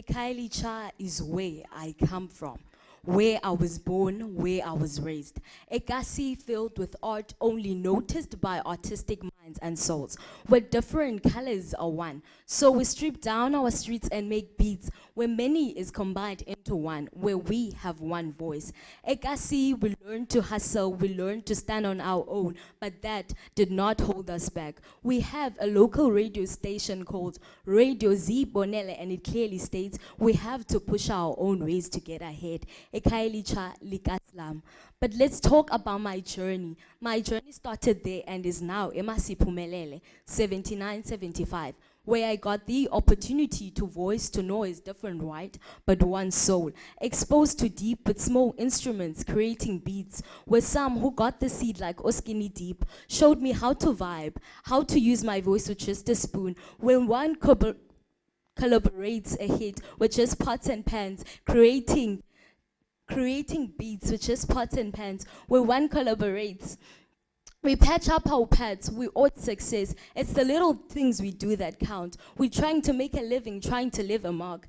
Ekailicha is where I come from, where I was born, where I was raised. A Kasi filled with art only noticed by artistic minds and souls, where different colors are one. So we strip down our streets and make beats where many is combined into one, where we have one voice. A Kasi, we learned to hustle, we learned to stand on our own, but that did not hold us back. We have a local radio station called Radio Z Bonele, and it clearly states we have to push our own ways to get ahead. Ekailicha likaslam. But let's talk about my journey. My journey started there and is now Emasipumelele, 79-75, where I got the opportunity to voice to noise different white, but one soul, exposed to deep but small instruments, creating beats, where some who got the seed like Oskini Deep showed me how to vibe, how to use my voice with just a spoon. When one collaborates a hit with just pots and pans, creating beats with just pots and pans, where one collaborates. We patch up our paths, we ought success. It's the little things we do that count. We're trying to make a living, trying to leave a mark,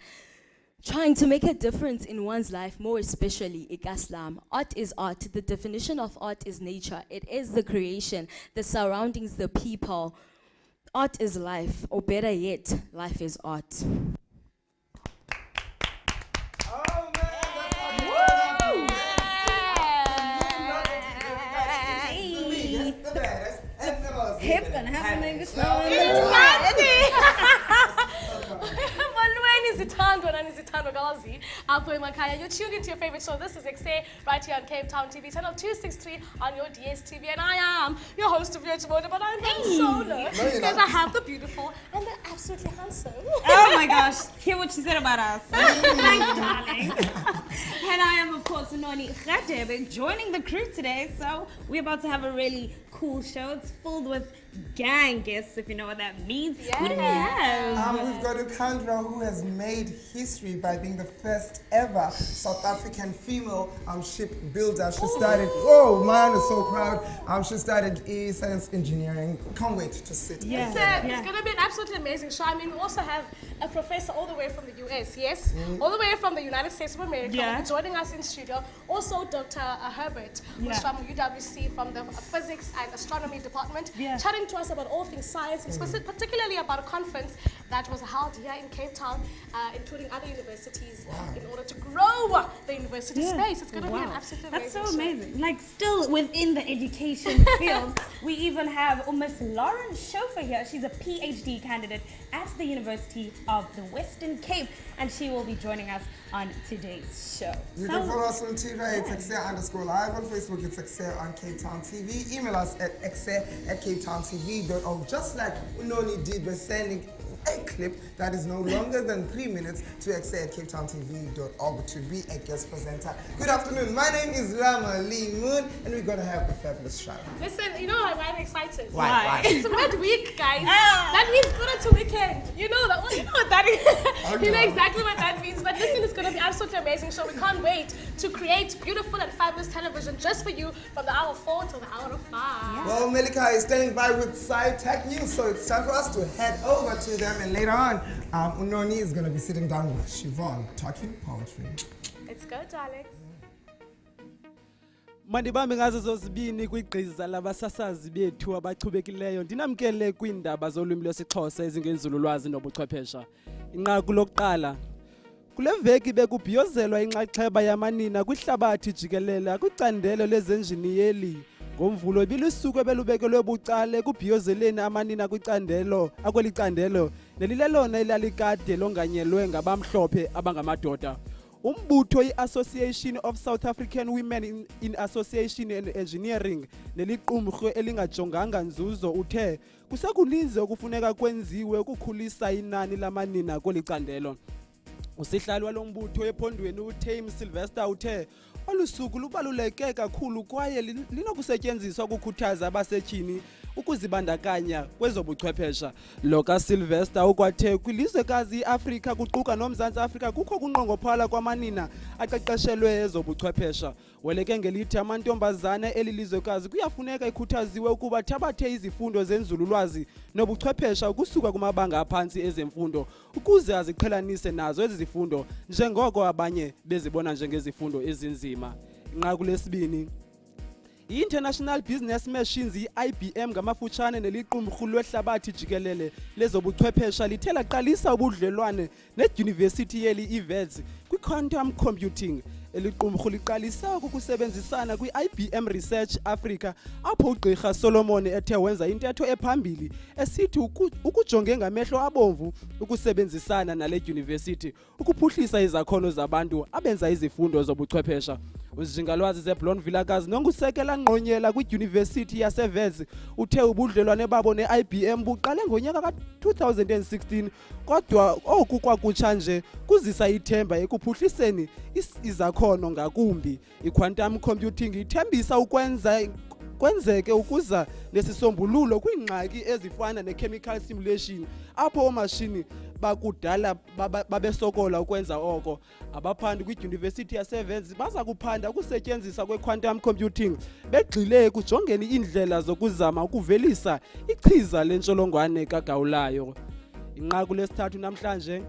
trying to make a difference in one's life, more especially Ikaslam. Art is art. The definition of art is nature. It is the creation, the surroundings, the people. Art is life, or better yet, life is art. Hip gonna have to make this one. You're tuned into your favorite show. This is Ekse right here on Cape Town TV, channel 263 on your DSTV, and I am your host of Jobodo, but I'm being solo because I have the beautiful and the absolutely handsome. Oh my gosh, hear what she said about us. Thanks, darling. And I am, of course, Noni Radebe, joining the crew today. So we're about to have a really cool show. It's filled with gang guests, if you know what that means. Yeah. What do we have? We've got a Candra who has made history by being the first ever South African female shipbuilder. She started, oh man, I'm so proud. She started science engineering. Can't wait to sit. Yeah. It's going to be an absolutely amazing show. I mean, we also have a professor all the way from the US, yes? All the way from the United States of America. Yeah. Will be joining us in studio. Also, Dr. Herbert, who's from UWC, from the Physics and Astronomy Department, chatting to us about all things science, particularly about a conference that was held here in Cape Town, including other universities, in order to grow the university space. It's going to be an absolutely amazing That's so show. amazing. Like, still within the education field, we even have Miss Lauren Swartz here. She's a PhD candidate at the University of the Western Cape, and she will be joining us on today's show. You can follow us on Twitter, it's Ekse_live. On Facebook, it's Ekse on Cape Town TV. Email us at ekse@capetowntv.org. Just like Unoni did by sending a clip that is no longer than 3 minutes to ekse@capetowntv.org to be a guest presenter. Good afternoon, my name is Llama Lee Moon, and we're going to have a fabulous show. Listen, you know I'm excited. Why? It's midweek, guys. That means good to weekend. You know that. Well, you know what that is. You know exactly what that means. But listen, it's going to be absolutely amazing show. We can't wait to create beautiful and fabulous television just for you from the hour 4 till the hour 5. Well, Melika is standing by with Sci-Tech News, so it's time for us to head over to them. And later on, Unoni is going to be sitting down with Siobhan talking poetry. Let's go, darlings. Mandibambe ngazo zozibini kwigqiza labasasazi bethu abachubekileyo ndinamkele kwiindaba zolwimi lwesiXhosa ezingenzululwazi nobuchwephesha. Inqaku lokuqala kule veki bekubhiyozelwa inxaxheba yamanina kwihlabathi jikelele kwicandelo lezenjiniyeli. Ngomvulo ibilusuku ebelubekelwe bucala ekubhiyozeleni amanina kwicandelo akwelicandelo nelilelona elalikade longanyelwe ngabamhlophe abangamadoda. Umbutho i-Association of South African Women in Association and Engineering neliqumrhu elingajonganga nzuzo uthe kusekuninzi okufuneka kwenziwe ukukhulisa inani lamanina kwelicandelo. Usihlalo walombutho ephondweni uTame Sylvester uthe olusuku lubaluleke kakhulu kwaye linokusetyenziswa ukukhuthaza abasetyhini ukuzibandakanya kwezobuchwephesha. Lo kaSylvester ukwathe kwilizwekazi iAfrika kuquka noMzantsi Afrika kukho kunqongophala kwamanina aqeqeshelwe ezobuchwephesha. Weleke ngelithi amantombazane elilizwekazi kuyafuneka ikhuthaziwe ukuba thabathe izifundo zenzululwazi nobuchwephesha ukusuka kumabanga aphantsi ezemfundo ukuze aziqhelanise nazo ezi zifundo njengoko abanye bezibona njengezifundo ezinzima. Inqaku lesibini, i-International Business Machines i-IBM ngamafutshane neliqumrhu lwehlabathi jikelele lezobuchwephesha lithe laqalisa ubudlelwane nedyunivesithi yeli iWits kwi-quantum computing. Eliqumrhu liqalise ukusebenzisana kwi-IBM Research Africa apho ugqirha Solomon ethe wenza intetho ephambili esithi ukujonge ngamehlo abomvu ukusebenzisana nale dyunivesithi ukuphuhlisa izakhono zabantu abenza izifundo zobuchwephesha. Uzingalwazi zeBlond Vilakazi nongusekela ngqonyela kwidyunivesithi yaseWits uthe ubudlelwane babo ne-IBM buqale ngonyaka ka-2016 kodwa oku kwakutsha nje kuzisa ithemba ekuphuhliseni izakhono ngakumbi. I-quantum computing ithembisa kwenzeke ukuza nesisombululo kwiingxaki ezifana ne-chemical simulation apho omashini bakudala babesokola ukwenza oko. Abaphandi kwidyunivesithi yaseWits baza kuphanda ukusetyenziswa kwe-quantum computing begxile ekujongeni iindlela zokuzama ukuvelisa ichiza lentsholongwane kagawulayo. Inqaku lesithathu namhlanje,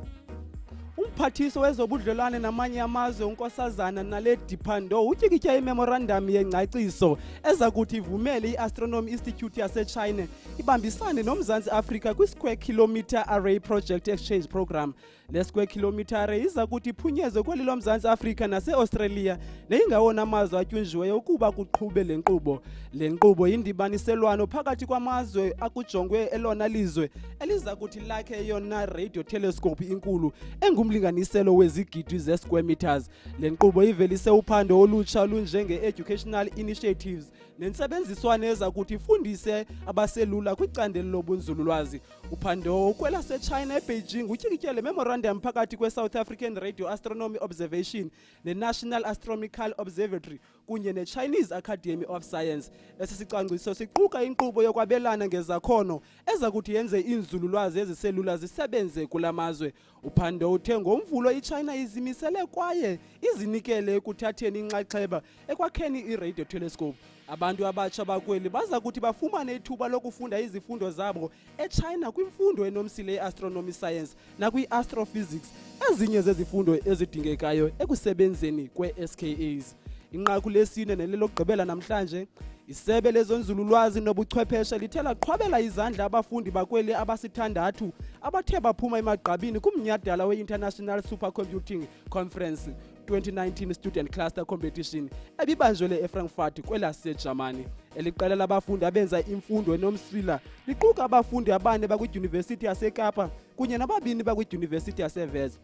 umphathiso wezobudlelwane namanye amazwe unkosazana Naledi Pandor utyikitya imemorandum yengcaciso eza kuthi ivumele i-Astronomy Institute yaseChina ibambisane noMzantsi Afrika kwi-Square Kilometre Array Project Exchange Program. Le Square Kilometre Array iza kuthi iphunyezwe kweli loMzantsi Afrika nase-Australia neyingawona amazwe atyunjiweyo ukuba kuqhube le nkqubo. Le nkqubo yindibaniselwano phakathi kwamazwe akujongwe elona lizwe eliza kuthi lakhe eyona radio telescope inkulu engumlinganiselo wezigidi ze-square meters. Le nkqubo ivelise uphando olutsha olunjenge-educational initiatives nentsebenziswane eza kuthi ifundise abaselula kwicandelo lobunzululwazi. Uphando kwelaseChina eBeijing utyikityele memorandum phakathi kwe-South African Radio Astronomy Observation ne-National Astronomical Observatory kunye ne-Chinese Academy of Science. Esi sicwangciso siquka inkqubo yokwabelana ngezakhono eza kuthi yenze iinzululwazi eziselula zisebenze kula mazwe. Uphando uthe ngomvulo iChina izimisele kwaye izinikele ekuthatheni inxaxheba ekwakheni i-radio telescope. Abantu abatsha bakweli baza kuthi bafumane ithuba lokufunda izifundo zabo eChina kwimfundo enomsile ye-astronomy science nakwi-astrophysics, ezinye zezifundo ezidingekayo ekusebenzeni kwe-SKAs. Inqaku lesine nelelokugqibela namhlanje, isebe lezonzululwazi nobuchwepheshe lithe laqhwabela izandla abafundi bakweli abasithandathu abathe baphuma emagqabini kumnyhadala we-International Supercomputing Conference 2019 Student Cluster Competition ebibanjwele eFrankfurt kwelaseJamani. Eliqela labafundi abenza imfundo enomsila liquka abafundi abane bakwidyunivesithi yaseKapa kunye nababini bakwidyunivesithi yaseWits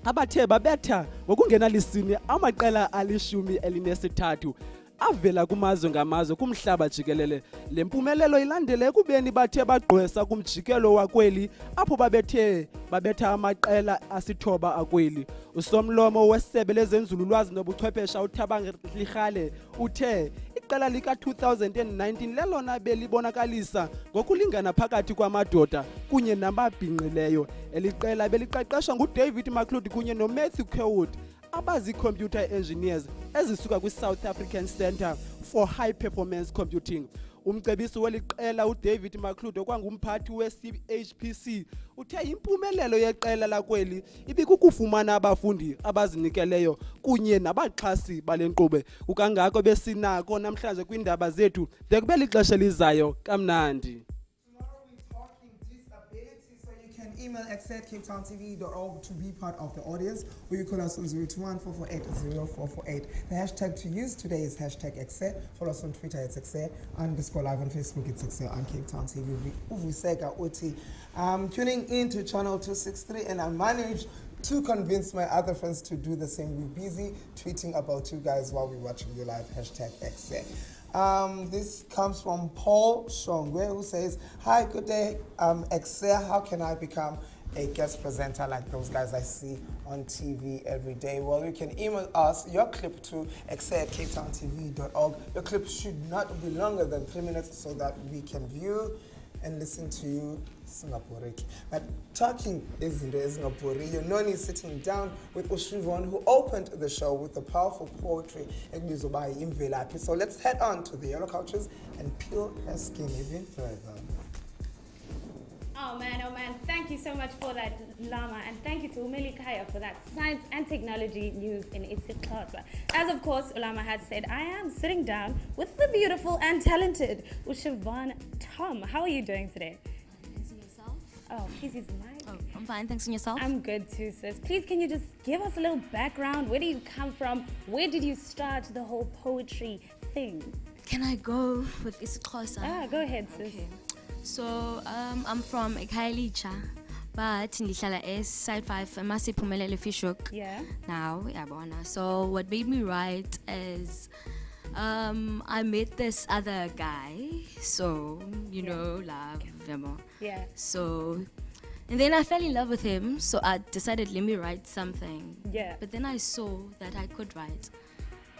abathe babetha ngokungenalisini amaqela ali-13 avela kumazwe ngamazwe kumhlaba jikelele. Le mpumelelo ilandele ekubeni bathe bagqwesa kumjikelo wakweli apho babetha amaqela asithoba akweli. Usomlomo wesebe lezenzululwazi nobuchwephesha uThabangirhale uthe iqela lika-2019 lelona belibonakalisa ngokulingana phakathi kwamadoda kunye nababhinqileyo. Eliqela beliqeqeshwa nguDavid McLeod kunye noMatthew Kerwood abazi-computer engineers ezisuka kwi-South African Centre for High Performance Computing. Umcebisi weliqela uDavid McLeod okwangumphathi we-CHPC uthe impumelelo yeqela lakweli ibikukufumana abafundi abazinikeleyo kunye nabaxhasi bale nkqubo. Kukangako besinako namhlanje kwiindaba zethu de kube lixesha elizayo kamnandi. Email ekse@capetowntv.org to be part of the audience, or you call us on 021-448-0448. The hashtag to use today is hashtag Ekse. Follow us on Twitter, it's Ekse_live on Facebook, it's Ekse on Cape Town TV. Uvuseka uthi, I'm tuning in to channel 263 and I managed to convince my other friends to do the same. We're busy tweeting about you guys while we're watching you live, hashtag Ekse. This comes from Paul Shongwe, who says, hi, good day, Ekse, how can I become a guest presenter like those guys I see on TV every day? Well, you can email us your clip to ekse@capetowntv.org. Your clip should not be longer than 3 minutes so that we can view and listen to you Singapore. But talking isn't Singapore. Noni is sitting down with Ushivon, who opened the show with the powerful poetry. So let's head on to the yellow couches and peel her skin even further. Oh man, thank you so much for that, Llama, and thank you to Umeli Kaya for that science and technology news in isiXhosa. As of course, Llama has said, I am sitting down with the beautiful and talented Ushivon Tom. How are you doing today? Thanks, and yourself? Oh, please use the mic. Oh, I'm fine, thanks, and yourself? I'm good too, sis. Please, can you just give us a little background? Where do you come from? Where did you start the whole poetry thing? Can I go with isiXhosa? Go ahead, sis. Okay. So, I'm from Ekhailicha, but ndihlala side 5 Masiphumelele Fishhook. Yeah. Now, yabona. So what made me write is I met this other guy, so you know, love, yabo. Yeah. So, and then I fell in love with him, so I decided, let me write something. Yeah. But then I saw that I could write.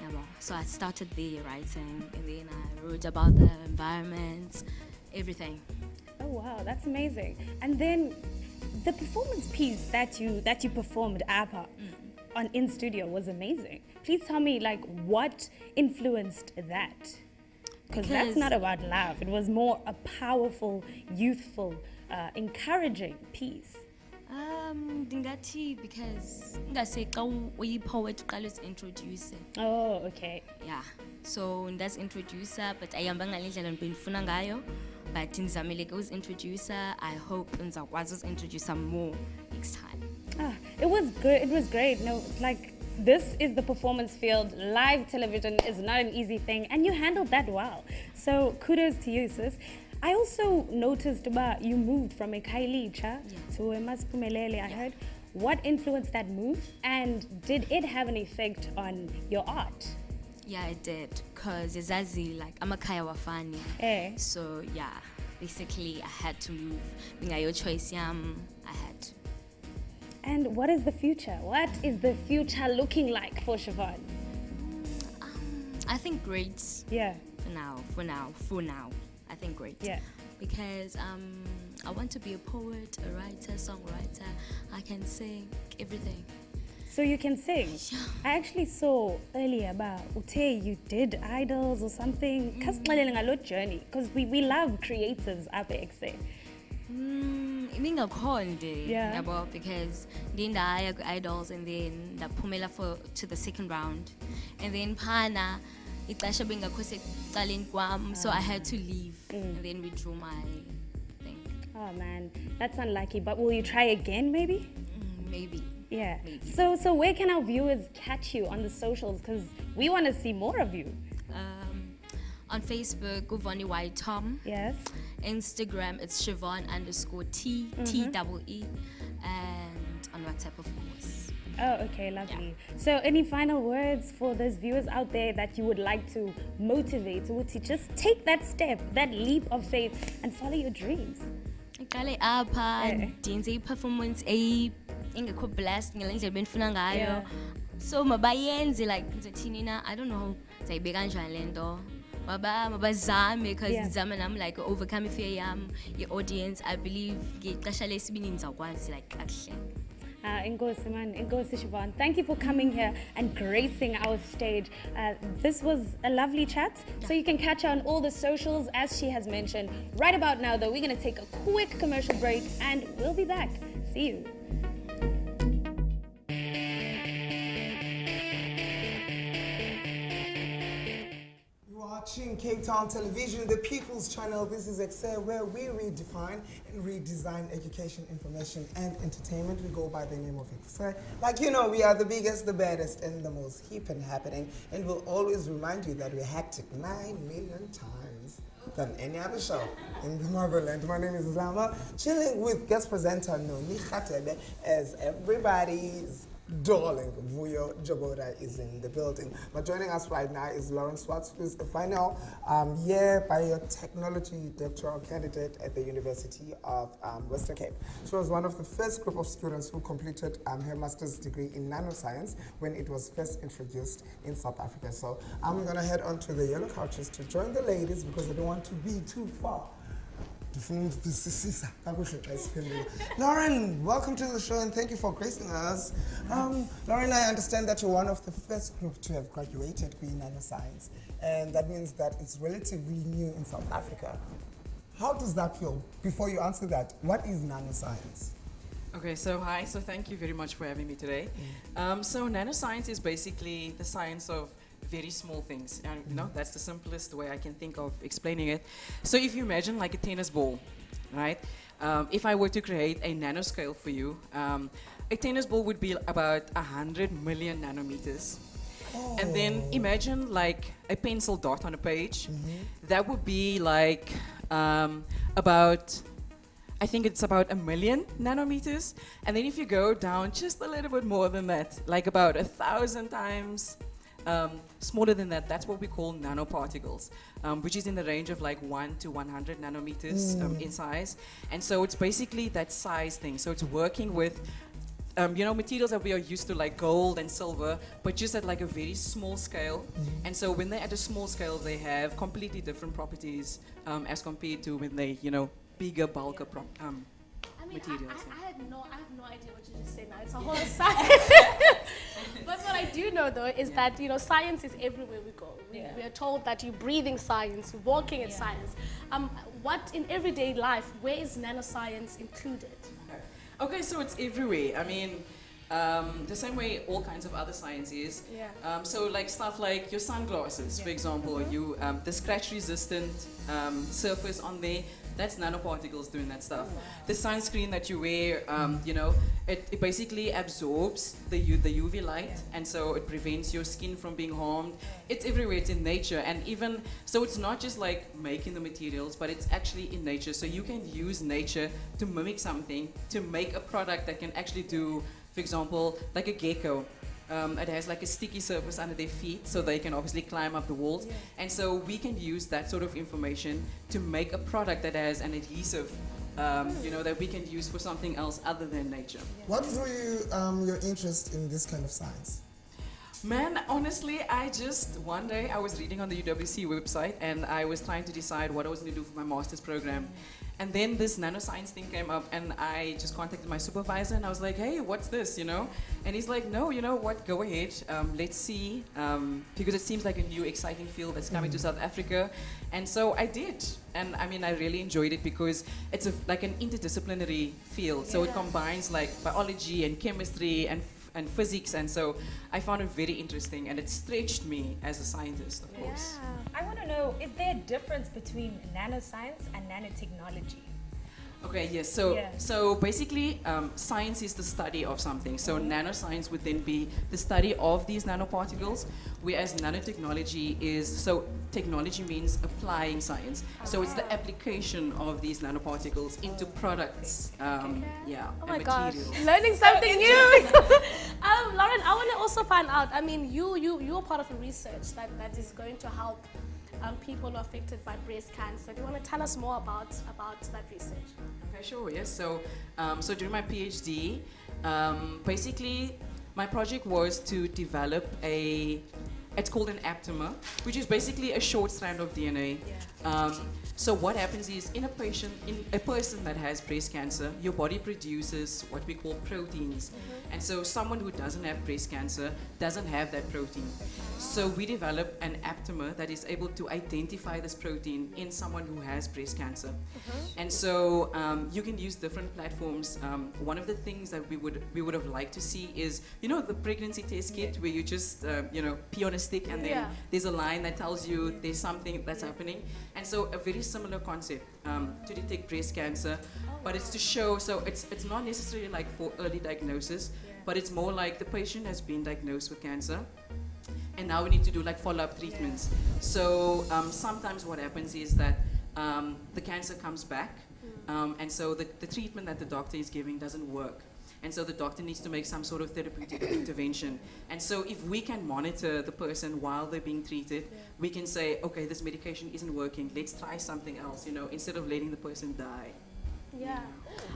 Yabo. So I started there writing, and then I wrote about the environment, everything. Oh wow, that's amazing. And then the performance piece that you performed on in studio was amazing. Please tell me, like, what influenced that? Because that's not about love. It was more a powerful, youthful, encouraging piece. Ndingathi because ngase xa uyi-poet uqala introduce. Oh, okay. Yeah. So that's introducer, but ayihamba ngale ndlela ndifuna ngayo. But ndizamile ke uzi-introducer. I hope ndizawukwazi uzi-introducer more next time. It was good. It was great. No, like, this is the performance field. Live television is not an easy thing, and you handled that well. So kudos to you, sis. I also noticed about you moved from Ekhailicha to Masiphumelele, I heard. What influenced that move, and did it have an effect on your art? Yeah, it did. Because Izazi, like, I'm a Kaya Wafani. So, yeah, basically, I had to move. Being your choice, I had to. And what is the future? What is the future looking like for Siobhan? I think great. Yeah. For now. I think great. Yeah. Because I want to be a poet, a writer, songwriter. I can sing, everything. So you can sing? Yeah. I actually saw earlier about Ute, you did Idols or something. Kasixelele ngalo journey, because we love creatives up at Ekse. Yeah. Because then I Idols and then the Pumela to the second round. And then Pana, so I had to leave and then withdraw my thing. Oh man, that's unlucky. But will you try again maybe? Maybe. Yeah. Maybe. So where can our viewers catch you on the socials? Because we want to see more of you. On Facebook, Uvoni Y Tom. Yes. Instagram, it's Siobhan_T, T-E-E. And on WhatsApp, of course. Oh, okay, lovely. Yeah. So any final words for those viewers out there that you would like to motivate to just take that step, that leap of faith and follow your dreams? Iqale apha, ndenze i-performance engekho blessed ngale ndlela bendifuna ngayo. So mabayenze, like ngizothini na, I don't know, ndizayibeka kanjani le nto. Mabazame, because I'm like overcome fear yam, your audience. I believe ngexesha lesibini ndizawukwazi like kakuhle. Inkosi man, Inkosi Siobhan, thank you for coming here and gracing our stage. This was a lovely chat. So you can catch her on all the socials, as she has mentioned. Right about now, though, we're going to take a quick commercial break and we'll be back. See you. Watching Cape Town Television, the People's Channel. This is Ekse, where we redefine and redesign education, information, and entertainment. We go by the name of Ekse. Like you know, we are the biggest, the baddest, and the most hip and happening. And we'll always remind you that we're hacked 9 million times than any other show in the motherland. My name is Llama, chilling with guest presenter Noni Khatebe as everybody's darling Vuyo Jobodo is in the building. But joining us right now is Lauren Swartz, who's a final year biotechnology doctoral candidate at the University of Western Cape. She was one of the first group of students who completed her master's degree in nanoscience when it was first introduced in South Africa. So I'm going to head on to the yellow couches to join the ladies because I don't want to be too far. Lauren, welcome to the show and thank you for gracing us. Lauren, I understand that you're one of the first group to have graduated in nanoscience, and that means that it's relatively new in South Africa. How does that feel? Before you answer that, what is nanoscience? Okay, so hi, so thank you very much for having me today. So nanoscience is basically the science of very small things. And, you know, that's the simplest way I can think of explaining it. So if you imagine like a tennis ball, right? If I were to create a nanoscale for you, a tennis ball would be about 100 million nanometers. Oh. And then imagine like a pencil dot on a page. That would be like about, I think it's about 1 million nanometers. And then if you go down just a little bit more than that, like about 1,000 times smaller than that, that's what we call nanoparticles, which is in the range of like 1 to 100 nanometers in size. And so it's basically that size thing. So it's working with you know, materials that we are used to, like gold and silver, but just at like a very small scale. And so when they're at a small scale, they have completely different properties as compared to when they, you know, bigger, bulker materials. I have no idea what you just said now. It's a whole science. But what I do know though is that, you know, science is everywhere we go. We are told that you're breathing science, you're walking in science. What in everyday life, where is nanoscience included? Okay, so it's everywhere. I mean, the same way all kinds of other science is. So like stuff like your sunglasses, for example, you the scratch resistant surface on there, that's nanoparticles doing that stuff. The sunscreen that you wear, you know, it basically absorbs the UV light, and so it prevents your skin from being harmed. It's everywhere, it's in nature, and even, so it's not just like making the materials, but it's actually in nature. So you can use nature to mimic something, to make a product that can actually do, for example, like a gecko. It has like a sticky surface under their feet, so they can obviously climb up the walls. And so we can use that sort of information to make a product that has an adhesive, you know, that we can use for something else other than nature. What drew you your interest in this kind of science? Man, honestly, one day I was reading on the UWC website and I was trying to decide what I was going to do for my master's program. And then this nanoscience thing came up and I just contacted my supervisor and I was like, hey, what's this, you know? And he's like, no, you know what, go ahead, let's see, because it seems like a new exciting field that's coming to South Africa. And so I did. And I mean, I really enjoyed it because it's like an interdisciplinary field. So it combines like biology and chemistry and physics, and so I found it very interesting and it stretched me as a scientist, of course. I want to know, is there a difference between nanoscience and nanotechnology? Okay, yes, so basically science is the study of something. So nanoscience would then be the study of these nanoparticles, whereas nanotechnology is, so technology means applying science. So it's the application of these nanoparticles into products, Oh my and gosh, materials. learning something new. Lauren, I want to also find out, I mean, you're part of a research that is going to help people affected by breast cancer. Do you want to tell us more about that research? Okay, sure, yes. So, so during my PhD, basically my project was to develop it's called an aptamer, which is basically a short strand of DNA. So what happens is in a person that has breast cancer, your body produces what we call proteins. And so someone who doesn't have breast cancer doesn't have that protein. So we develop an aptamer that is able to identify this protein in someone who has breast cancer. And so you can use different platforms. One of the things that we would have liked to see is, you know, the pregnancy test kit where you just, you know, pee on a stick and then there's a line that tells you there's something that's happening. And so a very similar concept to detect breast cancer, but it's to show, so it's not necessarily like for early diagnosis, but it's more like the patient has been diagnosed with cancer and now we need to do like follow-up treatments. So sometimes what happens is that the cancer comes back and so the treatment that the doctor is giving doesn't work. and so the doctor needs to make some sort of therapeutic intervention. And so if we can monitor the person while they're being treated, we can say, okay, this medication isn't working, let's try something else, you know, instead of letting the person die. Yeah.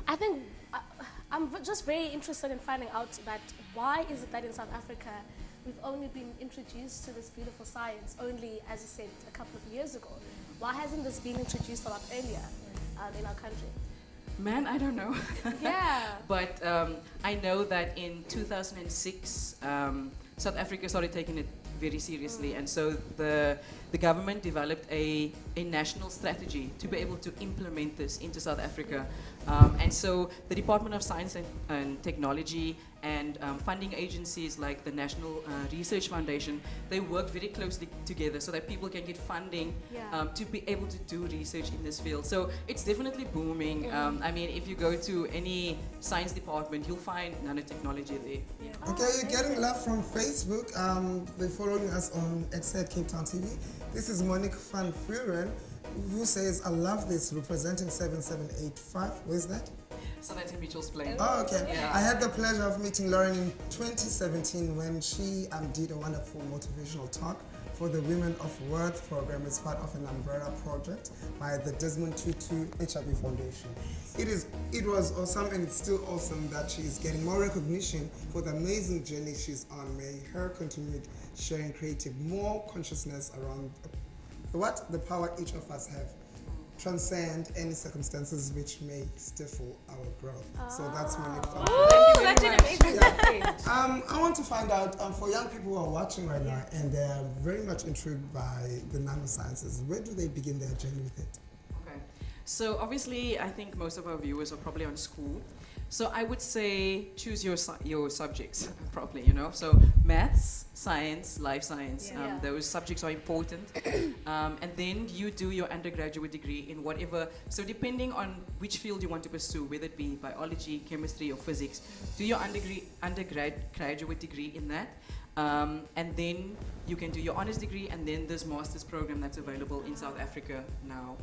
I think I'm just very interested in finding out that why is it that in South Africa we've only been introduced to this beautiful science only, as you said, a couple of years ago. Why hasn't this been introduced a lot earlier in our country? Man, I don't know. Yeah. But I know that in 2006, South Africa started taking it very seriously, and so the government developed a national strategy to be able to implement this into South Africa. And so the Department of Science and Technology and funding agencies like the National Research Foundation, they work very closely together so that people can get funding to be able to do research in this field. So it's definitely booming. I mean, if you go to any science department, you'll find nanotechnology there. Okay, you're getting love from Facebook. They're following us on Ekse Cape Town TV. This is Monique van Vuren, who says, I love this, representing 7785. Where's that? So that's in Mitchell's Plain. Oh, okay. Yeah. I had the pleasure of meeting Lauren in 2017 when she did a wonderful motivational talk for the Women of Worth program as part of an umbrella project by the Desmond Tutu HIV Foundation. It was awesome, and it's still awesome that she's getting more recognition for the amazing journey she's on. May her continue sharing creative, more consciousness around what the power each of us have transcend any circumstances which may stifle our growth. So that's my next one. Such an amazing message. I want to find out, for young people who are watching right now and they're very much intrigued by the nanosciences, where do they begin their journey with it? Okay. So obviously, I think most of our viewers are probably on school. So I would say choose your subjects properly, you know. So maths, science, life science, those subjects are important. And then you do your undergraduate degree in whatever. So depending on which field you want to pursue, whether it be biology, chemistry, or physics, do your undergraduate degree in that. And then you can do your honors degree, and then this master's program that's available in South Africa now.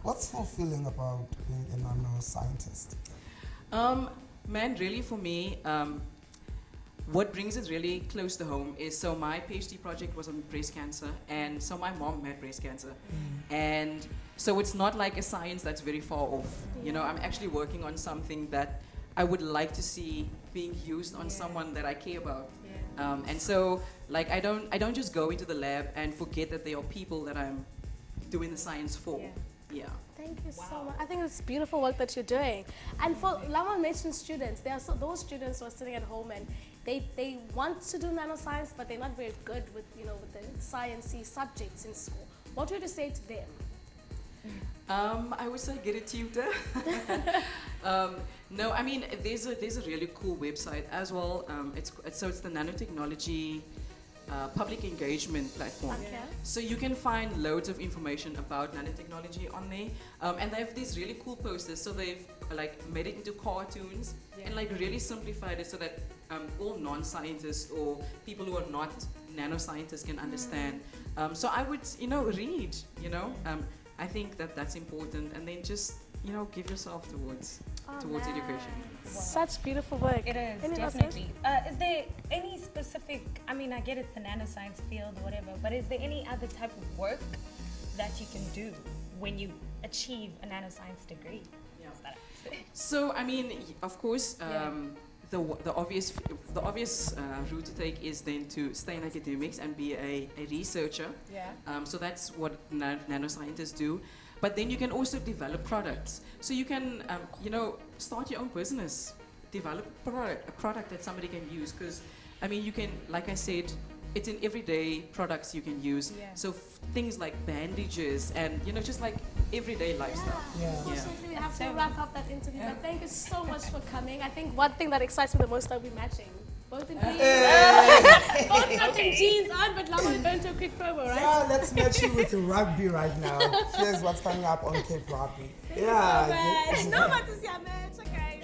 What's fulfilling about being a nanoscientist? Man, really for me, what brings it really close to home is, so my PhD project was on breast cancer, and so my mom had breast cancer. And so it's not like a science that's very far off. You know, I'm actually working on something that I would like to see being used on someone that I care about. And so, like, I don't just go into the lab and forget that there are people that I'm doing the science for. Yeah. Thank you so much. I think it's beautiful work that you're doing. And for Llama mentioned students, there are those students who are sitting at home and they want to do nanoscience, but they're not very good with, you know, with the sciencey subjects in school. What would you say to them? I would say get a tutor. No, I mean, there's a really cool website as well. It's the Nanotechnology public engagement platform. Okay. So you can find loads of information about nanotechnology on there. And they have these really cool posters. So they've like made it into cartoons and like really simplified it so that all non-scientists or people who are not nanoscientists can understand. So I would, read, I think that's important. And then just, give yourself towards education. Such beautiful work. It is, Any definitely. Is there any specific, I mean, I get it's the nanoscience field or whatever, but is there any other type of work that you can do when you achieve a nanoscience degree? Yeah. So, I mean, of course, the obvious route to take is then to stay in academics and be a researcher. Yeah. So that's what nanoscientists do. But then you can also develop products. So you can, start your own business, develop a product that somebody can use. Because, I mean, you can, like I said, it's in everyday products you can use. Yeah. So things like bandages and, just like everyday lifestyle. Unfortunately, we have to wrap up that interview. But thank you so much for coming. I think one thing that excites me the most are we matching. Both in green. Both matching jeans on, but Llama, we're going to a quick promo, right? Yeah, let's match you with the rugby right now. Here's what's coming up on Cape Rugby. Thank you so much. No, but this match, okay.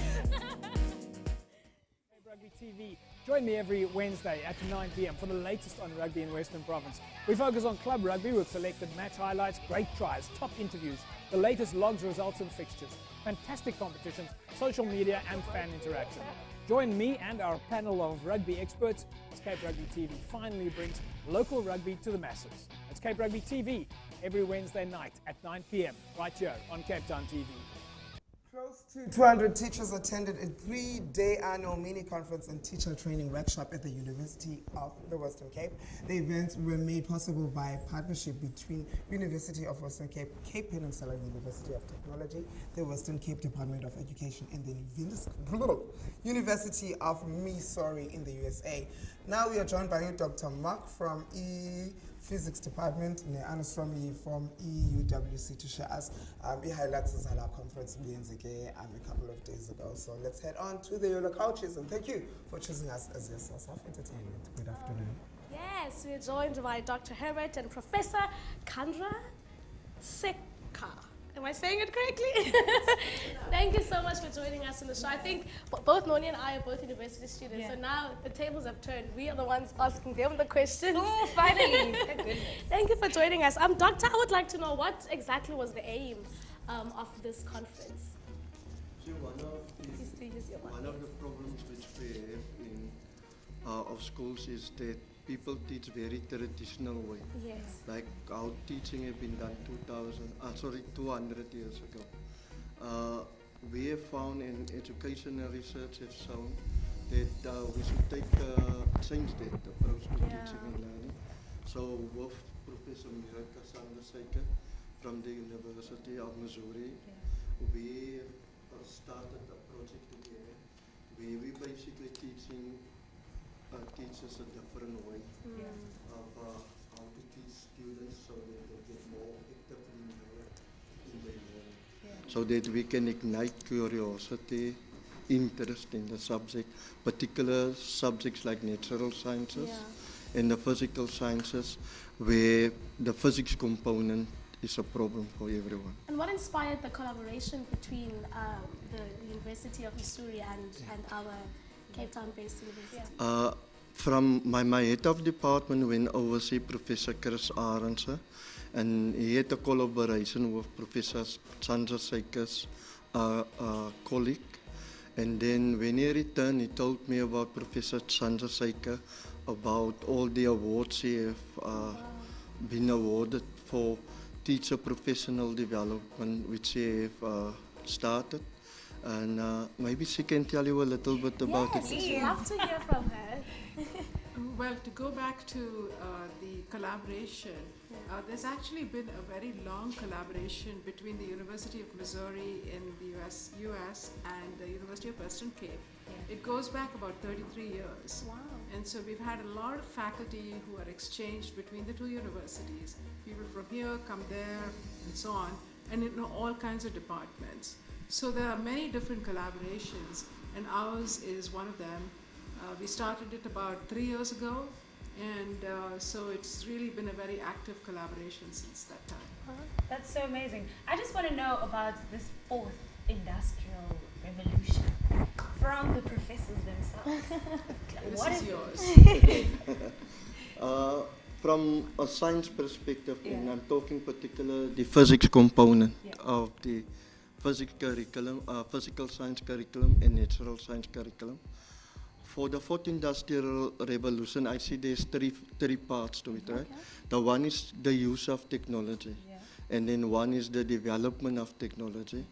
Rugby TV. Join me every Wednesday at 9 p.m. for the latest on rugby in Western Province. We focus on club rugby with selected match highlights, great tries, top interviews, the latest logs, results and fixtures, fantastic competitions, social media and fan interaction. Join me and our panel of rugby experts as Cape Rugby TV finally brings local rugby to the masses. It's Cape Rugby TV every Wednesday night at 9 p.m. right here on Cape Town TV. Close to 200 teachers attended a 3-day annual mini-conference and teacher training workshop at the University of the Western Cape. The events were made possible by a partnership between University of Western Cape, Cape Peninsula University of Technology, the Western Cape Department of Education, and the University of Missouri in the USA. Now we are joined by Dr. Mark from Physics Department in the Astronomy from EUWC to share us the highlights of our conference a couple of days ago. So let's head on to the yellow couches, and thank you for choosing us as your source of entertainment. Good afternoon. Yes, we're joined by Dr. Herbert and Professor Candra Shanice. Am I saying it correctly? Thank you so much for joining us on the show. I think both Noni and I are both university students, so now the tables have turned. We are the ones asking them the questions. Oh, finally. Thank goodness. Thank you for joining us. Doctor, I would like to know what exactly was the aim of this conference? So one of the problems which we have in our schools is that people teach very traditional way. Yes. Like how teaching have been done 200 years ago. We have found and educational research has shown that we should change that approach to teaching and learning. So with Professor Sandra from the University of Missouri, we started a project together where we basically teaching teachers a different way of how to teach students so that they get more actively involved in their learning. So that we can ignite curiosity, interest in the subject, particular subjects like natural sciences and the physical sciences, where the physics component is a problem for everyone. And what inspired the collaboration between the University of Missouri and our Cape Town-based university? From my head of department went oversee Professor Chris Arendse, and he had a collaboration with Professor Candra Shanice colleague. And then when he returned, he told me about Professor Candra Shanice, about all the awards he have been awarded for teacher professional development, which he have started. And maybe she can tell you a little bit about it. Yes, we'd love to hear from her. Well, to go back to the collaboration, there's actually been a very long collaboration between the University of Missouri in the US and the University of Western Cape. It goes back about 33 years. Wow. And so we've had a lot of faculty who are exchanged between the two universities. People from here come there and so on, and in all kinds of departments. So there are many different collaborations, and ours is one of them. We started it about 3 years ago, and so it's really been a very active collaboration since that time. That's so amazing. I just want to know about this fourth industrial revolution from the professors themselves. This is yours. From a science perspective, and I'm talking particularly the physics component of the physics curriculum, physical science curriculum and natural science curriculum. For the fourth industrial revolution, I see there's three parts to it, right? The one is the use of technology, and then one is the development of technology,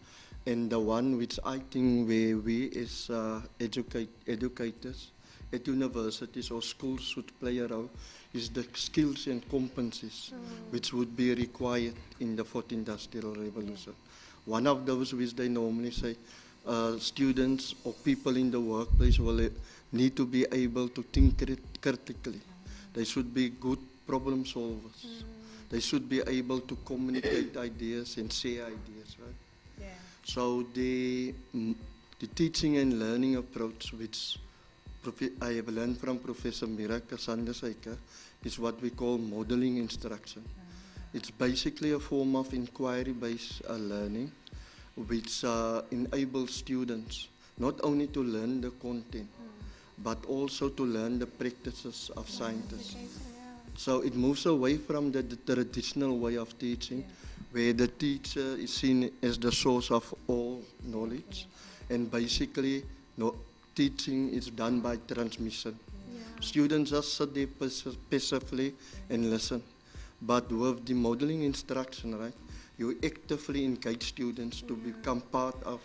and the one which I think where we as educators at universities or schools should play a role is the skills and competencies which would be required in the fourth industrial revolution. One of those which they normally say students or people in the workplace will need to be able to think critically. They should be good problem solvers. They should be able to communicate ideas and share ideas, right? Yeah. So the teaching and learning approach which I have learned from Professor Sandra Shanice is what we call modeling instruction. It's basically a form of inquiry-based learning which enables students not only to learn the content but also to learn the practices of scientists. So it moves away from the traditional way of teaching where the teacher is seen as the source of all knowledge and basically teaching is done by transmission. Students just sit there passively and listen. But with the modeling instruction, right, you actively engage students to become part of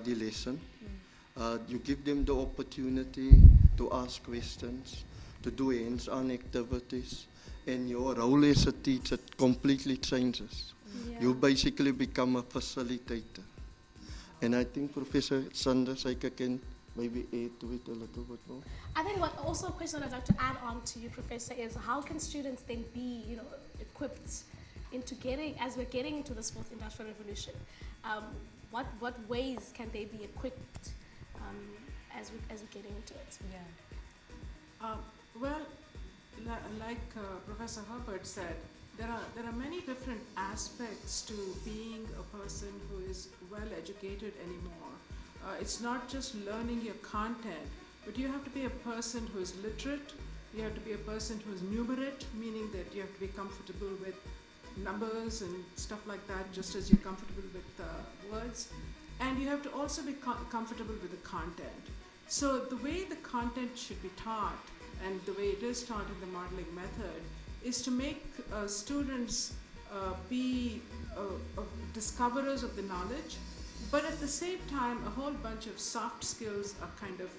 the lesson. You give them the opportunity to ask questions, to do hands-on activities, and your role as a teacher completely changes. You basically become a facilitator. And I think Professor Sandra Saika can maybe add to it a little bit more. I think what also a question I'd like to add on to you, Professor, is how can students then be, equipped into getting, as we're getting into this fourth industrial revolution, what ways can they be equipped as we're getting into it? Well, like Professor Herbert said, there are many different aspects to being a person who is well educated anymore. It's not just learning your content, but you have to be a person who is literate. You have to be a person who is numerate, meaning that you have to be comfortable with numbers and stuff like that, just as you're comfortable with words. And you have to also be comfortable with the content. So the way the content should be taught, and the way it is taught in the modeling method, is to make students be discoverers of the knowledge, but at the same time, a whole bunch of soft skills are kind of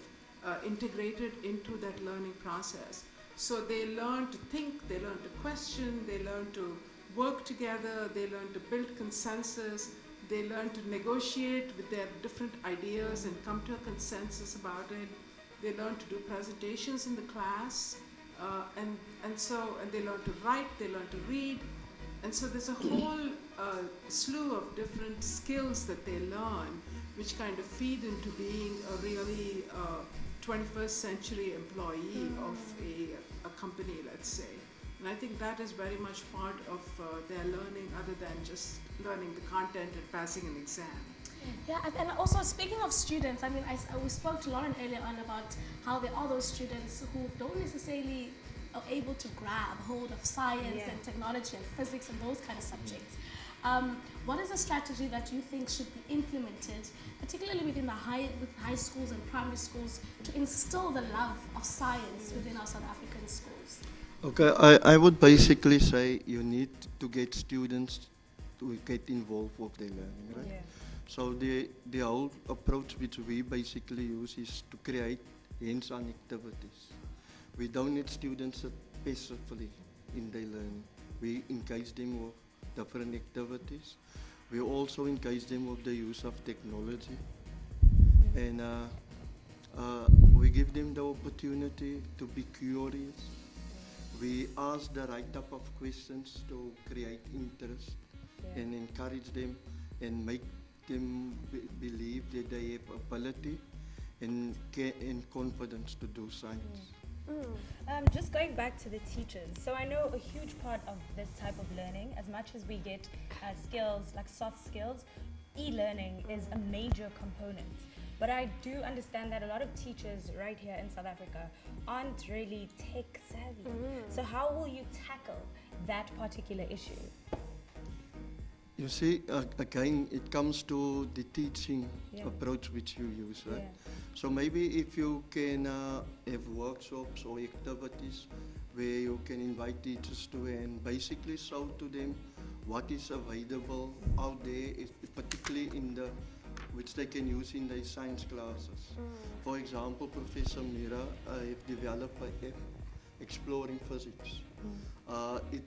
integrated into that learning process. So they learn to think, they learn to question, they learn to work together, they learn to build consensus, they learn to negotiate with their different ideas and come to a consensus about it. They learn to do presentations in the class, and they learn to write, they learn to read. And so there's a whole slew of different skills that they learn, which kind of feed into being a really 21st century employee of a company, let's say. And I think that is very much part of their learning, other than just learning the content and passing an exam. Yeah, and also speaking of students, I mean, we spoke to Lauren earlier on about how there are those students who don't necessarily are able to grab hold of science and technology and physics and those kind of subjects. What is a strategy that you think should be implemented, particularly within with high schools and primary schools, to instill the love of science within our South African schools? Okay, I would basically say you need to get students to get involved with their learning, right? Yeah. So the whole approach which we basically use is to create hands-on activities. We don't need students sit passively in their learning. We engage them with different activities. We also engage them with the use of technology. And we give them the opportunity to be curious. We ask the right type of questions to create interest and encourage them and make them believe that they have ability and confidence to do science. Just going back to the teachers, so I know a huge part of this type of learning, as much as we get skills like soft skills, e-learning is a major component. But I do understand that a lot of teachers right here in South Africa aren't really tech savvy. So how will you tackle that particular issue? You see, again, it comes to the teaching approach which you use, right? Yeah. So maybe if you can have workshops or activities where you can invite teachers to and basically show to them what is available out there, particularly in the which they can use in their science classes. For example, Professor Mira have developed an app, Exploring Physics.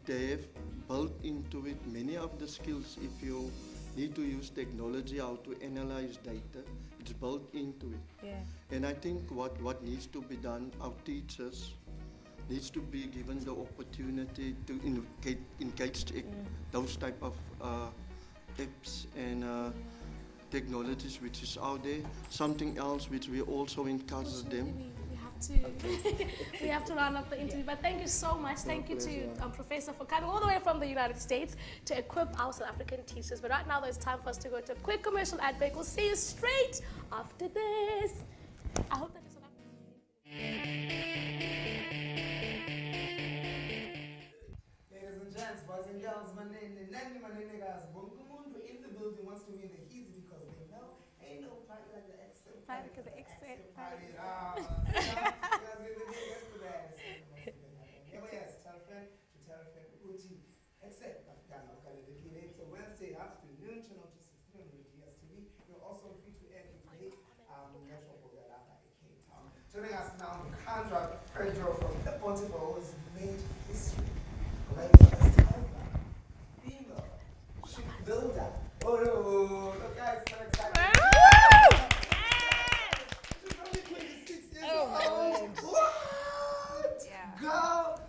They have built into it many of the skills. If you need to use technology, how to analyze data, it's built into it. Yeah. And I think what needs to be done, our teachers needs to be given the opportunity to engage those type of apps and technologies which is out there. Something else which we also encourage them. We have to round up the interview, but thank you so much. Thank you to Professor for coming all the way from the United States to equip our South African teachers. But right now there's time for us to go to a quick commercial ad break. We'll see you straight after this. I hope that you're South African. Ladies and gents, boys and girls, my name is Nandi Manenegas. In the building wants to win the He's because they know Ain't no party like the Ekse Party, 'cause the Ekse party. Yes, tell a friend to tell a friend. Uti Ekse Africano Kalendekile. It's a Wednesday afternoon, channel 263 on DSTV. You're also free to activate Metro Llama in Cape Town. Joining us now, Candra Predro from Bonteheuwel has made history. Right first ever female shipbuilder. Oh, look guys, so excited. She's only 26 years old. What? Yeah. Girl.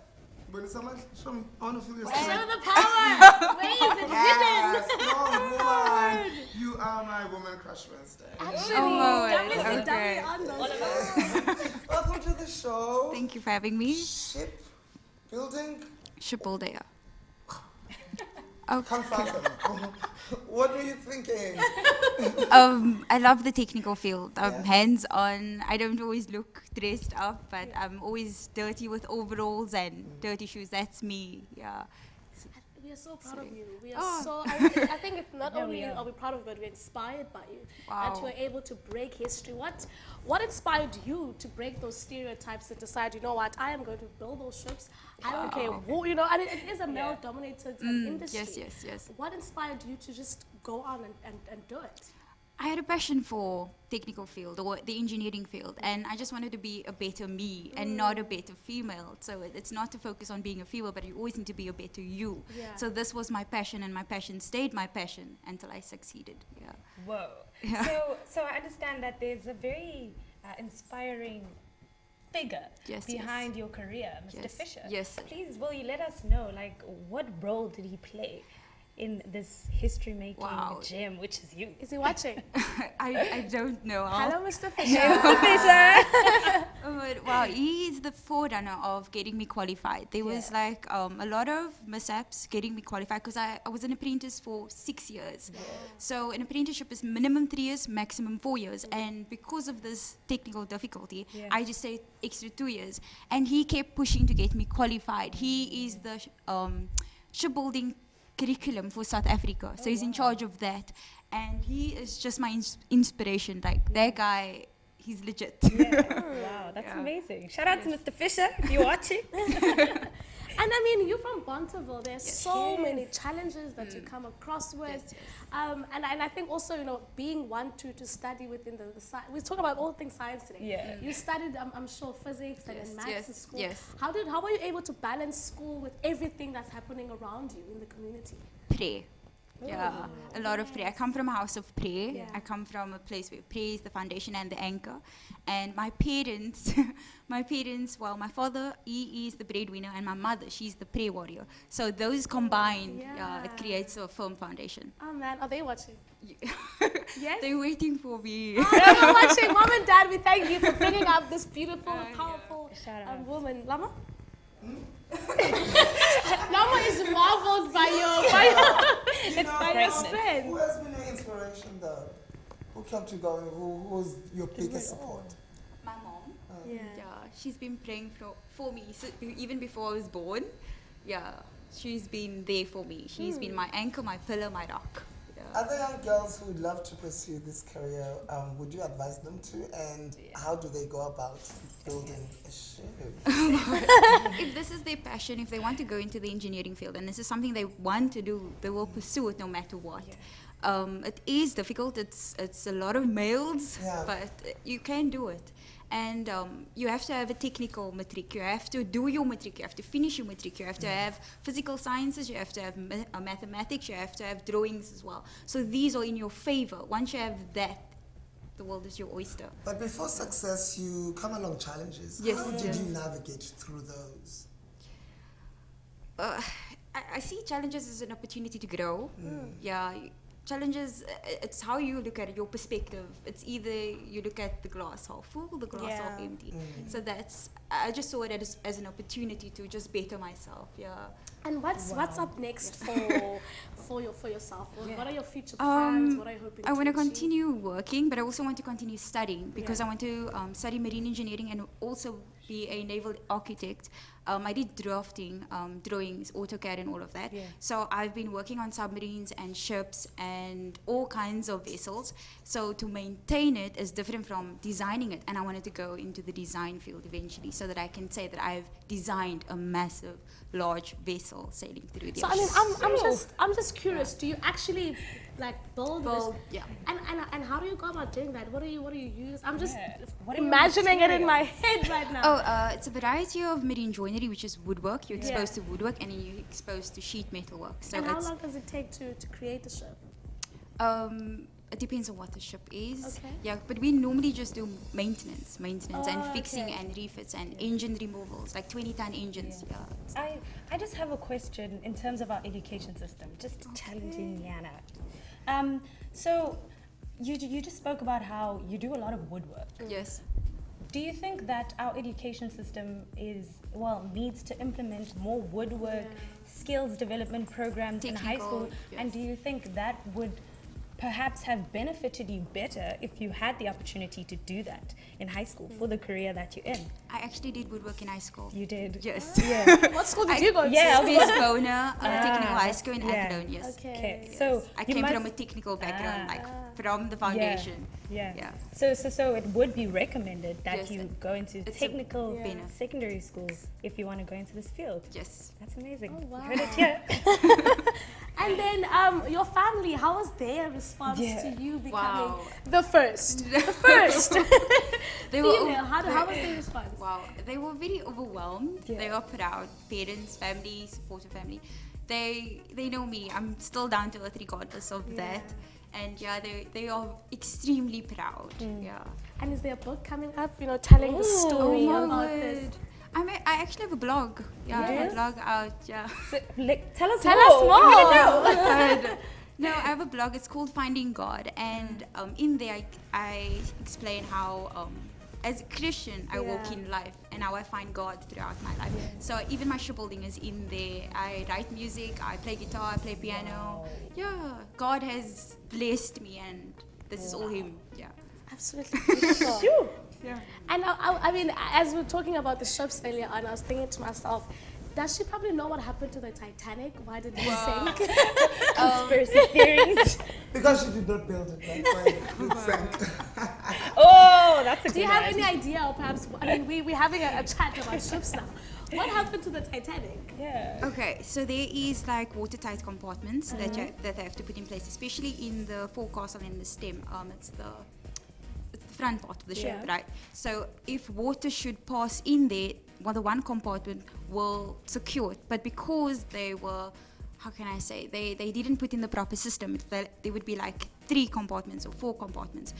But someone show me. I want to feel your Show strength. the power. Where is it Yes, hidden? strong woman. You are my woman crush Wednesday. Actually, Oh, double on those. Welcome to the show. Thank you for having me. Ship building. Shipbuilder. Come fathom. What were you thinking? I love the technical field. I'm Yeah. hands-on. I don't always look dressed up, but I'm always dirty with overalls and dirty shoes. That's me. Yeah. We are so proud of you. We Oh. are so. I think it's not Yeah, only we are. are we proud of you, but we're inspired by you. Wow. That you are able to break history. What inspired you to break those stereotypes and decide, you know what, I am going to build those ships. I don't care who, you know, and it is a male-dominated industry. Yes. What inspired you to just go on and do it? I had a passion for technical field or the engineering field, and I just wanted to be a better me and not a better female. So it's not to focus on being a female, but you always need to be a better you. Yeah. So this was my passion, and my passion stayed my passion until I succeeded. Yeah. Whoa. Yeah. So I understand that there's a very inspiring figure Yes, behind your career, Mr. Yes, Fisher. yes. Please, will you let us know, like, what role did he play in this history-making Wow. gem, which is you? Is he watching? I don't know. Hello, Mr. Fisher. But, wow, he is the forerunner of getting me qualified. There was like a lot of mishaps getting me qualified because I was an apprentice for 6 years. So an apprenticeship is minimum 3 years, maximum 4 years. And because of this technical difficulty, I just stayed extra 2 years. And he kept pushing to get me qualified. He is the shipbuilding curriculum for South Africa. So he's in charge of that. And he is just my inspiration. Like, that guy, he's legit. Wow, that's amazing. Shout out to Mr. Fisher if you're watching. And I mean, you're from Bonteheuwel. There's so many challenges that you come across with. And I think also, you know, being one to study within the science. We talk about all things science today. Yeah. You studied, I'm sure, physics and maths in school. Yes. How were you able to balance school with everything that's happening around you in the community? Prayer. Yeah, a lot of prayer. I come from a house of prayer. Yeah. I come from a place where prayer is the foundation and the anchor. And my parents, well, my father, he is the breadwinner, and my mother, she's the prayer warrior. So those combined, it creates a firm foundation. Oh man, are they watching? Yes? They're waiting for me. They're watching. Mom and Dad, we thank you for bringing up this beautiful, powerful Shout out. woman. Llama? Llama is marveled by your strength. Who has been your inspiration though? Who kept you going? Who's your biggest support? My mom, Yeah. she's been praying for me even before I was born. Yeah, she's been there for me. She's been my anchor, my pillar, my rock. Are there young girls who would love to pursue this career? Would you advise them to? And how do they go about building a ship? If this is their passion, if they want to go into the engineering field, and this is something they want to do, they will pursue it no matter what. It is difficult. It's a lot of males, but you can do it. And you have to have a technical matric. You have to do your matric. You have to finish your matric. You have to have physical sciences. You have to have mathematics. You have to have drawings as well. So these are in your favor. Once you have that, the world is your oyster. But before success, you come along challenges. Yes, How did yes. you navigate through those? I see challenges as an opportunity to grow. Yeah, challenges, it's how you look at it, your perspective. It's either you look at the glass half full, the glass half empty. So I just saw it as an opportunity to just better myself. Yeah. And what's up next for yourself? What are your future plans? What are you hoping I want to achieve? continue working, but I also want to continue studying because I want to study marine engineering and also be a naval architect, I did drafting, drawings, AutoCAD and all of that. Yeah. So I've been working on submarines and ships and all kinds of vessels. So to maintain it is different from designing it. And I wanted to go into the design field eventually so that I can say that I've designed a massive, large vessel sailing through the So I ocean. mean, I'm just curious. Do you actually like build this? Yeah. And how do you go about doing that? What do you use? I'm just What are your imagining it in materials? my head right now. Oh, it's a variety of marine joinery, which is woodwork. You're exposed to woodwork, and then you're exposed to sheet metal work. So and how it's, long does it take to create a ship? it depends on what the ship is. Okay. Yeah, but we normally just do maintenance and Oh, fixing okay. and refits and engine removals, like 20-ton engines. Yeah. I just have a question in terms of our education system, just challenging Yana. So you just spoke about how you do a lot of woodwork. Yes. Do you think that our education system needs to implement more woodwork skills development programs in high school? Technical, And yes. do you think that would perhaps have benefited you better if you had the opportunity to do that in high school for the career that you're in? I actually did woodwork in high school. You did? Yes. Yeah. What school did you go to? Yeah, Bona Technical High School in yeah. Athlone, yes. Okay, Yes. so I you came must- from a technical background, like from the foundation. Yeah. Yeah. So it would be recommended that Yes, you go into it's a technical benefit. secondary schools if you want to go into this field. Yes. That's amazing. Oh, wow. You heard it here. And then your family, how was their response Yeah. to you becoming Wow. the first? The first. They were Female. How was their response? Wow, they were very overwhelmed. Yeah. They were proud. Parents, family, supportive family. They know me. I'm still down to earth regardless of that. And yeah, they are extremely proud. Yeah. And is there a book coming up? You know, telling the story Oh my about word. this. I actually have a blog. Yeah, I have Yes? a blog out. Yeah. Tell us Tell more. us more. We wanna know. No, I have a blog. It's called Finding God, and in there I explain how, as a Christian, I walk in life and how I find God throughout my life. So even my shipbuilding is in there. I write music, I play guitar, I play piano. Yeah, God has blessed me, and this is all Him. Yeah. Absolutely beautiful. Yeah. And I mean, as we were talking about the ships earlier on, I was thinking to myself, does she probably know what happened to the Titanic? Why did it sink? Conspiracy theories. Because she did not build it, that's why it sank. Oh, that's a Do you good have one. any idea, or perhaps, I mean, we're having a chat about ships now. What happened to the Titanic? Yeah. Okay, so there is like watertight compartments that they have to put in place, especially in the forecastle and the stem. It's the front part of the ship, right? So if water should pass in there, the one compartment will secure it. But because they were, how can I say, they didn't put in the proper system, there would be like 3 compartments or 4 compartments.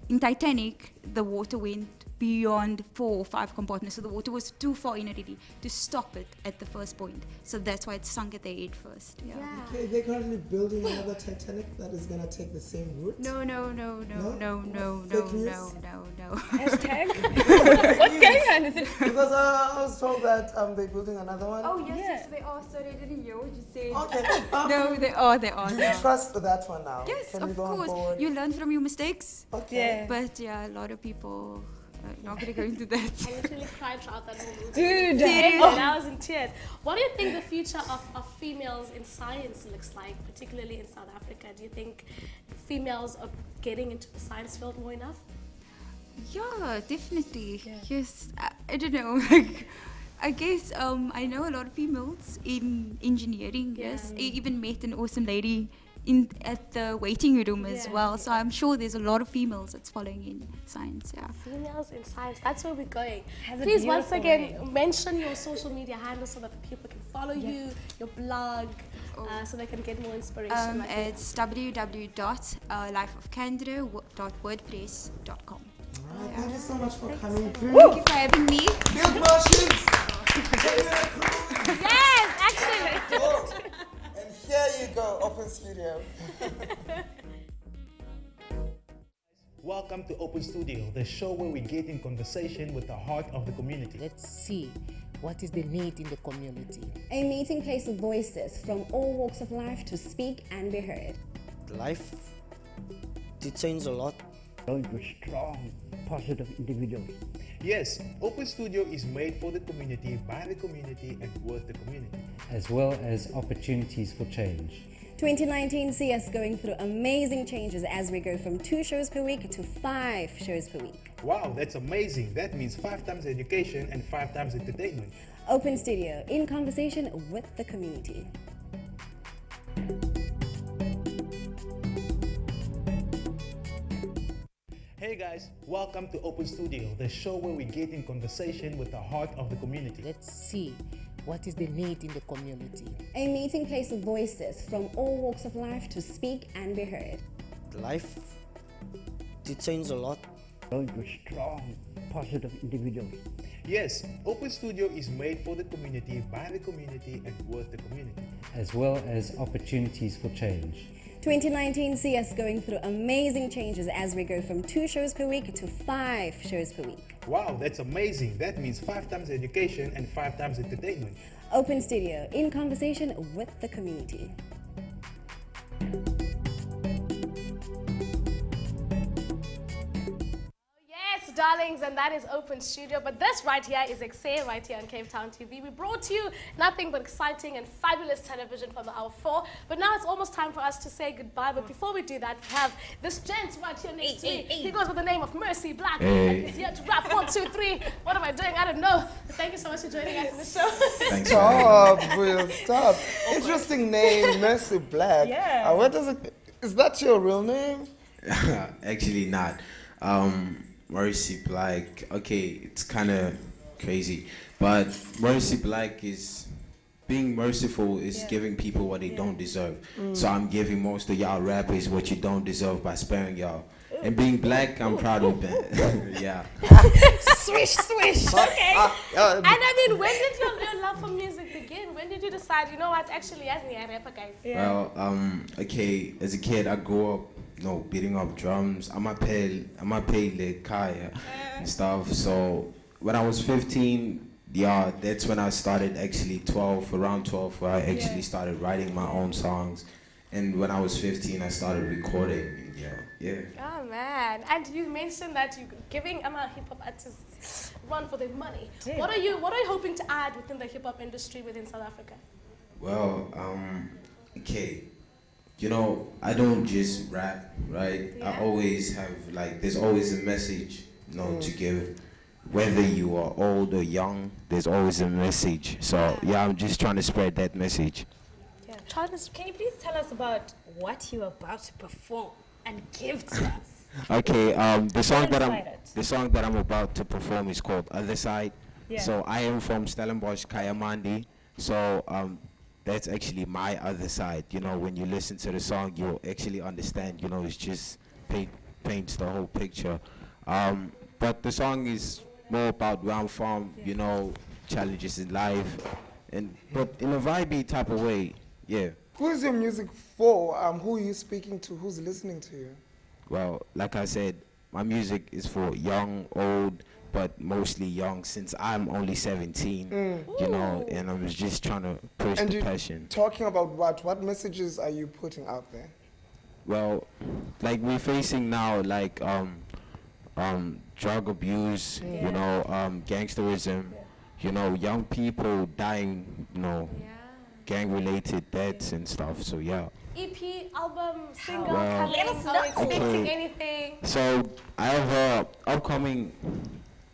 In Titanic, the water went beyond 4 or 5 compartments, so the water was too far in already to stop it at the first point. So that's why it sunk at the head first. Yeah. Okay, they're currently building another Titanic that is gonna take the same route. No. Fake news? Hashtag. What's going on? Is it? Because I was told that they're building another one. Oh yes, they are. Sorry, I didn't hear what you said. Okay. No, they are. Do you trust that one now? Yes, Can we of go on course. board? You learn from your mistakes. Okay. Yeah. But yeah, a lot of people are not going to go into that. I literally cried throughout that whole movie. Dude. And I was in tears. What do you think the future of females in science looks like, particularly in South Africa? Do you think females are getting into the science field more enough? Yeah, definitely. Yes, I don't know. Like, I guess I know a lot of females in engineering. Yes, I even met an awesome lady at the waiting room as well. So I'm sure there's a lot of females that's following in science. Yeah. Females in science, that's where we're going. Has a Please, once beautiful again, mention your social media handles so that people can follow you, your blog, so they can get more inspiration. Like It's www.lifeofcandra.wordpress.com. All right, thank you so much for coming through. Thank you for having me. Build more ships! yes, actually. Oh, and here you go, open studio. Welcome to Open Studio, the show where we get in conversation with the heart of the community. Let's see what is the need in the community. A meeting place of voices from all walks of life to speak and be heard. Life did change a lot Into strong, positive individuals. Yes, Open Studio is made for the community, by the community, and with the community. As well as opportunities for change. 2019 see us going through amazing changes as we go from 2 shows per week to 5 shows per week. Wow, that's amazing. That means 5 times education and 5 times entertainment. Open Studio, in conversation with the community. Hey guys, welcome to Open Studio, the show where we get in conversation with the heart of the community. Let's see what is the need in the community. A meeting place of voices from all walks of life to speak and be heard. Life detains a lot. Into strong, positive individuals. Yes, Open Studio is made for the community, by the community, and with the community. As well as opportunities for change. 2019 see us going through amazing changes as we go from 2 shows per week to 5 shows per week. Wow, that's amazing. That means 5 times education and 5 times entertainment. Open Studio, in conversation with the community. Yes, darlings, and that is Open Studio. But this right here is Ekse, right here on Cape Town TV. We brought you nothing but exciting and fabulous television from the hour 4. But now it's almost time for us to say goodbye. But before we do that, we have this gent right here next to me. He goes with the name of Mercy Black. And he's here to rap 1, 2, 3. What am I doing? I don't know. But thank you so much for joining us in the show. Thanks. Stop, Will, stop. Interesting name, Mercy Black. Yeah. Where does it? Is that your real name? Actually not. Mercy Black, okay, it's kind of crazy, but Mercy Black is being merciful is giving people what they don't deserve. So I'm giving most of y'all rappers what you don't deserve by sparing y'all. And being black, I'm proud of that. Yeah. Swish, swish. Okay. And I mean, when did your love for music begin? When did you decide, you know what, actually, as a rapper, guys? Well, okay, as a kid, I grew up, beating up drums. I'm a pay le kaya and stuff. So when I was 15, that's when I started actually around 12, where I actually started writing my own songs. And when I was 15, I started recording. Yeah. Oh man! And you mentioned that you're giving hip hop artists run for their money. Damn. What are you hoping to add within the hip hop industry within South Africa? Well, okay. I don't just rap, right? I always have, there's always a message, to give. Whether you are old or young, there's always a message. So, I'm just trying to spread that message. Yeah. Can you please tell us about what you're about to perform and give to us? Okay, the song that I'm about to perform is called Other Side. Yeah. So, I am from Stellenbosch, Kayamandi. So, that's actually my other side. When you listen to the song, you'll actually understand, it's just paints the whole picture. But the song is more about where I'm from, challenges in life, but in a vibey type of way, yeah. Who is your music for? Who are you speaking to? Who's listening to you? Well, like I said, my music is for young, old, but mostly young, since I'm only 17, and I'm just trying to push the passion. Talking about what? What messages are you putting out there? Well, we're facing now, drug abuse, gangsterism, young people dying, gang-related deaths and stuff, so yeah. EP, album, single, Well, coming, are we expecting anything? So I have a upcoming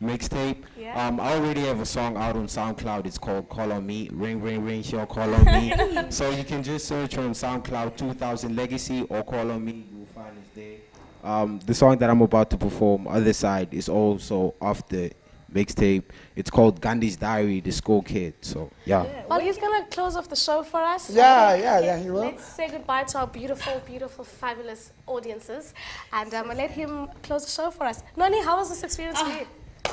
mixtape. Yeah. I already have a song out on SoundCloud. It's called Call on Me. Ring, ring, ring, sure, call on me. So you can just search on SoundCloud 2000 Legacy or Call on Me. You'll find it there. The song that I'm about to perform, Other Side, is also off the mixtape. It's called Gandhi's Diary, the School Kid. So yeah. Well, he's gonna close off the show for us. Yeah, he will. Let's say goodbye to our beautiful, beautiful, fabulous audiences, and let him close the show for us. Noni, how was this experience for you?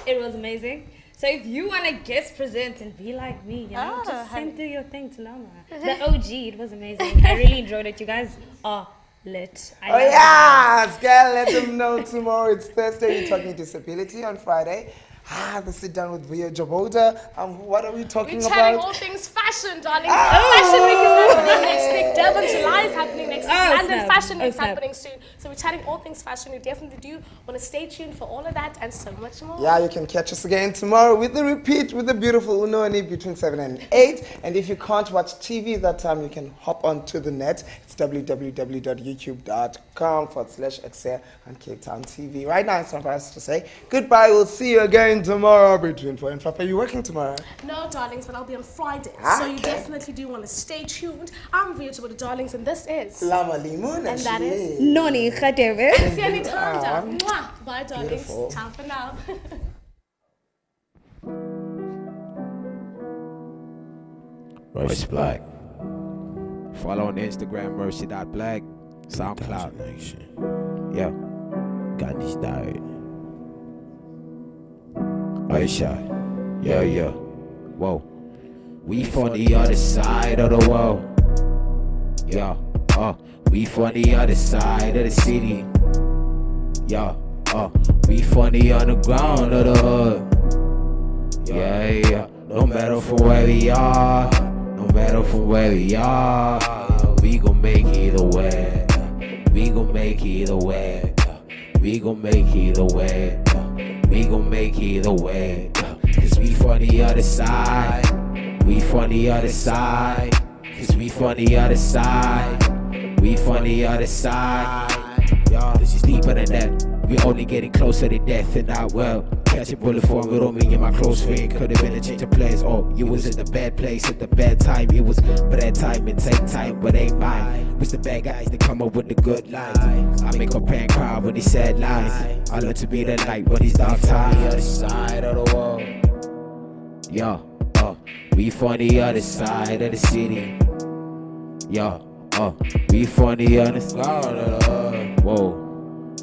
It was amazing. So if you want to guest present and be like me, just send through your thing to Llama. The OG, it was amazing. I really enjoyed it. You guys are lit. Oh yes, girl, let them know tomorrow. It's Thursday. You're talking disability on Friday. The sit down with Vuyo Jobodo. What are we talking We're chatting about? all things fashion, darling. Fashion Week is happening next week. Durban July is happening next week. London Fashion Week is happening soon. So we're chatting all things fashion. You definitely do want to stay tuned for all of that and so much more. Yeah, you can catch us again tomorrow with the repeat with the beautiful Unoni between 7 and 8. And if you can't watch TV that time, you can hop onto the net. It's www.youtube.com/Ekse on Cape Town TV. Right now, it's time for us to say goodbye. We'll see you again tomorrow between 4 and 5. Are you working tomorrow? No, darlings, but I'll be on Friday. So you definitely do want to stay tuned. I'm Vuyo Jobodo, darlings, and this is Llama Limon, and that is Noni Khadebe. See you anytime. Bye, darlings. Beautiful. Ciao for now. Mercy Black. Follow on Instagram, mercy.black. SoundCloud. Yeah. Got this died. Aisha. Yeah. Whoa. We from the other side of the world. Yeah. We from the other side of the city. Yeah. We from the underground of the hood. Yeah. No matter from where we are. No matter from where we are. We gon' make either way. We gon' make either way. We gon' make either way. We gon' make either way. Cause we from the other side. We from the other side. Cause we from the other side. We from the other side. Yeah, this is deeper than that. We only getting closer to death and not well. Catch a bullet for me, me and my close friend. Could have been a change of plans. Oh, you was in the bad place at the bad time. It was bad time and take time, but ain't mine. Was the bad guys that come up with the good lines. I make a parent cry when they sad lines. I learn to be the light when it's dark time. The other side of the world. Yeah, we from the other side of the city. Yeah, we from the other side of the hood. Whoa.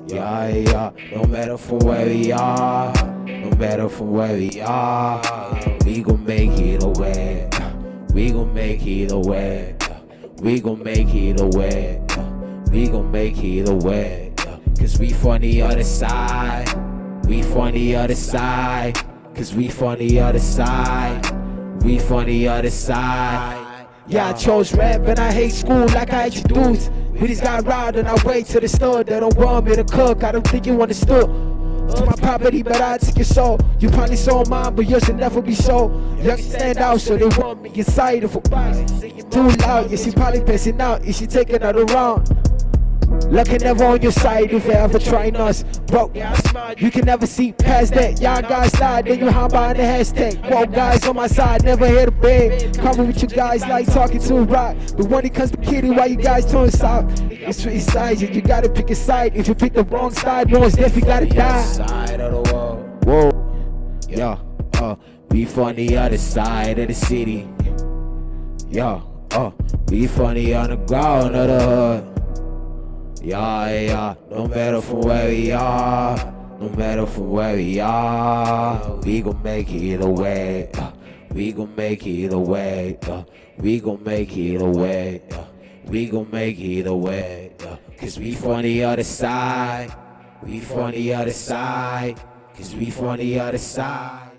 Yeah. No matter from where we are, no matter from where we are, we gon' make either way. We gon' make either way. We gon' make either way. We gon' make either way. Cause we from the other side. We from the other side. Cause we from the other side. We from the other side. Yeah, I chose rap and I hate school like I introduced. We just got robbed and I wait to the store. They don't want me to cook, I don't think you understood. To my property, but I took your soul. You probably saw mine, but yours will never be so. You can stand out, so they want me inside of a box. Too loud, yeah, she probably passing out. Is she taking her around? Luck ain't never on your side if you ever trying us. Bro, you can never see past that. Y'all guys lie, then you hide behind the hashtag. Whoa, guys on my side, never hit a bed. Cover with you guys like talking to a rock. But when it comes to kidding, why you guys turn south? It's for his sides, you gotta pick a side. If you pick the wrong side, most definitely gotta die. Side of the world. Whoa, yeah, we from the other side of the city. Yeah, we from the underground of the hood. Yeah, no matter from where we are, no matter from where we are, we gon' make it either way. We gon' make it either way. We gon' make it either way. We gon' make it either way. Cause we from the other side. We from the other side. Cause we from the other side.